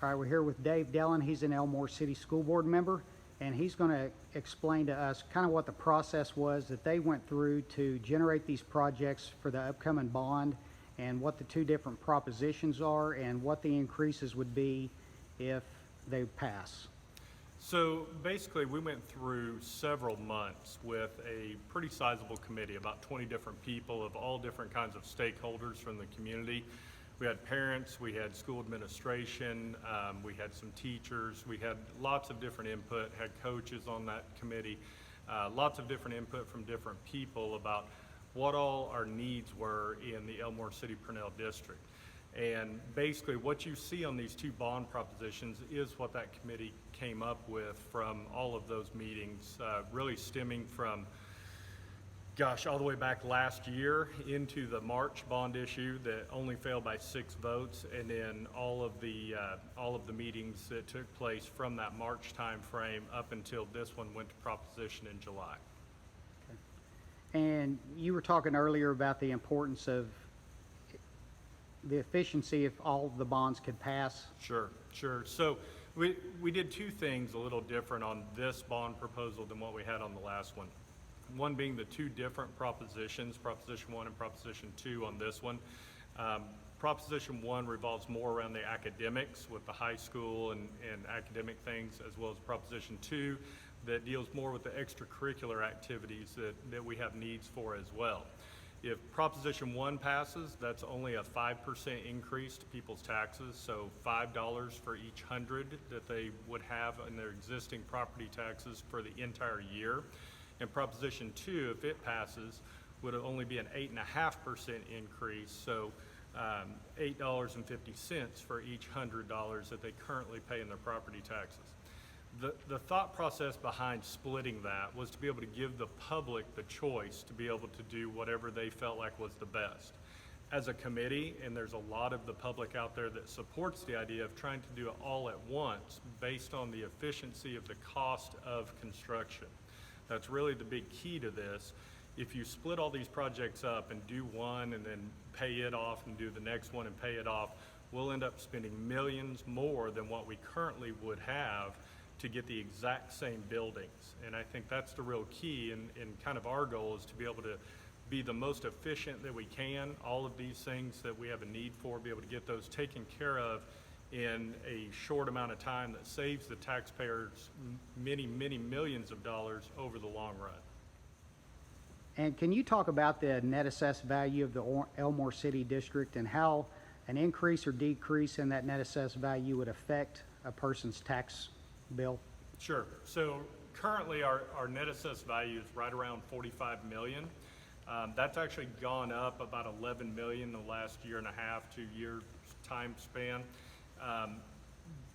All right, we're here with Dave Dellin. He's an Elmore City School Board member, and he's going to explain to us kind of what the process was that they went through to generate these projects for the upcoming bond, and what the two different propositions are, and what the increases would be if they pass. So basically, we went through several months with a pretty sizable committee, about 20 different people of all different kinds of stakeholders from the community. We had parents, we had school administration, we had some teachers, we had lots of different input, had coaches on that committee, lots of different input from different people about what all our needs were in the Elmore City-Pernell district. And basically what you see on these two bond propositions is what that committee came up with from all of those meetings, really stemming from, gosh, all the way back last year into the March bond issue that only failed by 6 votes, and then all of the meetings that took place from that March time frame up until this one went to proposition in July. Okay. And you were talking earlier about the importance of the efficiency if all the bonds could pass. Sure. So we did two things a little different on this bond proposal than what we had on the last one. One being the two different propositions, Proposition 1 and Proposition 2 on this one. Proposition 1 revolves more around the academics with the high school and academic things, as well as Proposition 2 that deals more with the extracurricular activities that we have needs for as well. If Proposition 1 passes, that's only a 5% increase to people's taxes, so $5 for each 100 that they would have in their existing property taxes for the entire year. And Proposition 2, if it passes, would only be an 8.5% increase, so $8.50 for each $100 that they currently pay in their property taxes. The thought process behind splitting that was to be able to give the public the choice to be able to do whatever they felt like was the best. As a committee, and there's a lot of the public out there that supports the idea of trying to do it all at once based on the efficiency of the cost of construction. That's really the big key to this. If you split all these projects up and do one and then pay it off and do the next one and pay it off, we'll end up spending millions more than what we currently would have to get the exact same buildings. And I think that's the real key, and kind of our goal is to be able to be the most efficient that we can. All of these things that we have a need for, be able to get those taken care of in a short amount of time that saves the taxpayers many millions of dollars over the long run. And can you talk about the net assessed value of the Elmore City District and how an increase or decrease in that net assessed value would affect a person's tax bill? Sure. So currently our net assessed value is right around 45 million. That's actually gone up about 11 million in the last year and a half, 2 year time span.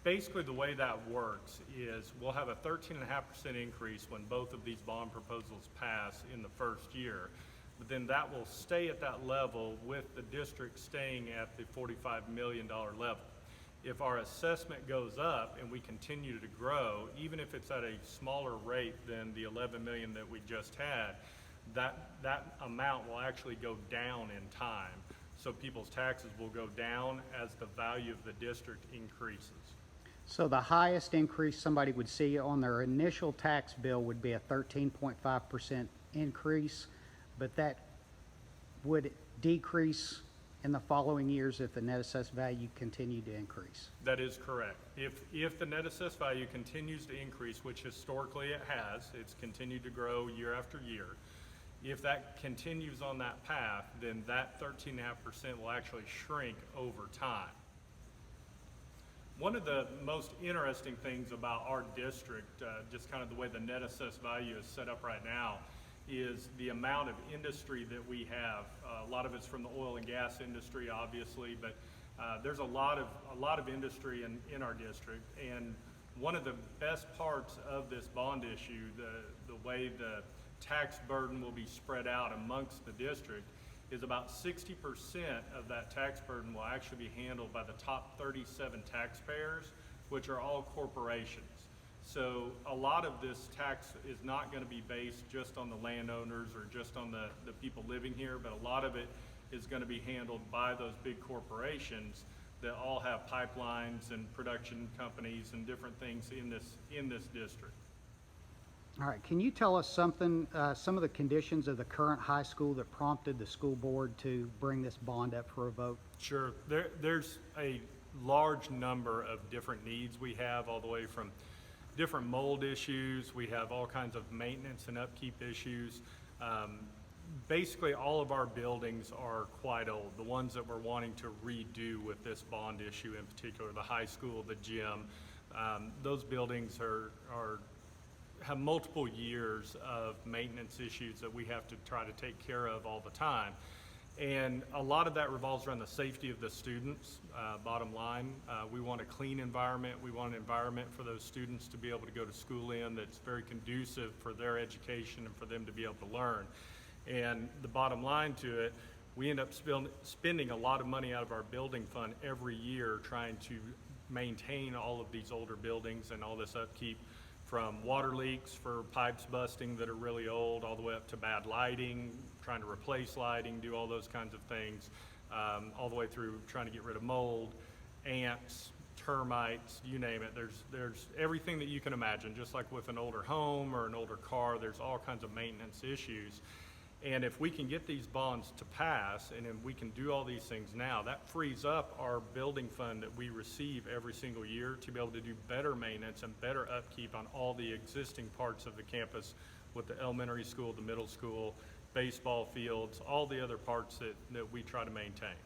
Basically the way that works is we'll have a 13.5% increase when both of these bond proposals pass in the first year, but then that will stay at that level with the district staying at the $45 million level. If our assessment goes up and we continue to grow, even if it's at a smaller rate than the 11 million that we just had, that amount will actually go down in time. So people's taxes will go down as the value of the district increases. So the highest increase somebody would see on their initial tax bill would be a 13.5% increase, but that would decrease in the following years if the net assessed value continued to increase. That is correct. If the net assessed value continues to increase, which historically it has, it's continued to grow year after year. If that continues on that path, then that 13.5% will actually shrink over time. One of the most interesting things about our district, just kind of the way the net assessed value is set up right now, is the amount of industry that we have. A lot of it's from the oil and gas industry, obviously, but there's a lot of industry in our district. And one of the best parts of this bond issue, the way the tax burden will be spread out amongst the district, is about 60% of that tax burden will actually be handled by the top 37 taxpayers, which are all corporations. So a lot of this tax is not going to be based just on the landowners or just on the people living here, but a lot of it is going to be handled by those big corporations that all have pipelines and production companies and different things in this district. All right, can you tell us something, some of the conditions of the current high school that prompted the school board to bring this bond up for a vote? Sure. There's a large number of different needs we have, all the way from different mold issues. We have all kinds of maintenance and upkeep issues. Basically, all of our buildings are quite old. The ones that we're wanting to redo with this bond issue in particular, the high school, the gym, those buildings have multiple years of maintenance issues that we have to try to take care of all the time. And a lot of that revolves around the safety of the students. Bottom line, we want a clean environment. We want an environment for those students to be able to go to school in that's very conducive for their education and for them to be able to learn. And the bottom line to it, we end up spending a lot of money out of our building fund every year trying to maintain all of these older buildings and all this upkeep, from water leaks for pipes busting that are really old, all the way up to bad lighting, trying to replace lighting, do all those kinds of things, all the way through trying to get rid of mold, ants, termites, you name it. There's everything that you can imagine. Just like with an older home or an older car, there's all kinds of maintenance issues. And if we can get these bonds to pass, and if we can do all these things now, that frees up our building fund that we receive every single year to be able to do better maintenance and better upkeep on all the existing parts of the campus, with the elementary school, the middle school, baseball fields, all the other parts that we try to maintain.